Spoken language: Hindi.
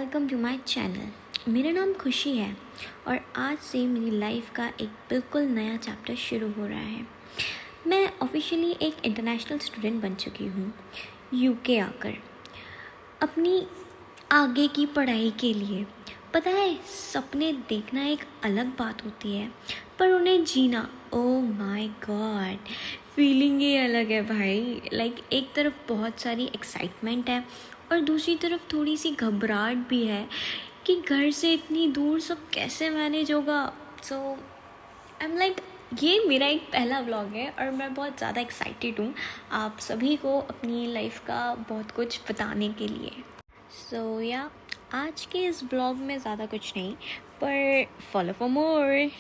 Welcome to my channel. मेरा नाम खुशी है और आज से मेरी लाइफ का एक बिल्कुल नया चैप्टर शुरू हो रहा है। मैं ऑफिशियली एक इंटरनेशनल स्टूडेंट बन चुकी हूँ यूके आकर अपनी आगे की पढ़ाई के लिए। पता है, सपने देखना एक अलग बात होती है पर उन्हें जीना, ओह माय गॉड, फीलिंग ही अलग है भाई। एक तरफ बहुत सारी एक्साइटमेंट है और दूसरी तरफ थोड़ी सी घबराहट भी है कि घर से इतनी दूर सब कैसे मैनेज होगा। सो आई एम ये मेरा एक पहला व्लॉग है और मैं बहुत ज़्यादा एक्साइटेड हूँ आप सभी को अपनी लाइफ का बहुत कुछ बताने के लिए। आज के इस ब्लॉग में ज़्यादा कुछ नहीं, पर फॉलो फॉर मोर।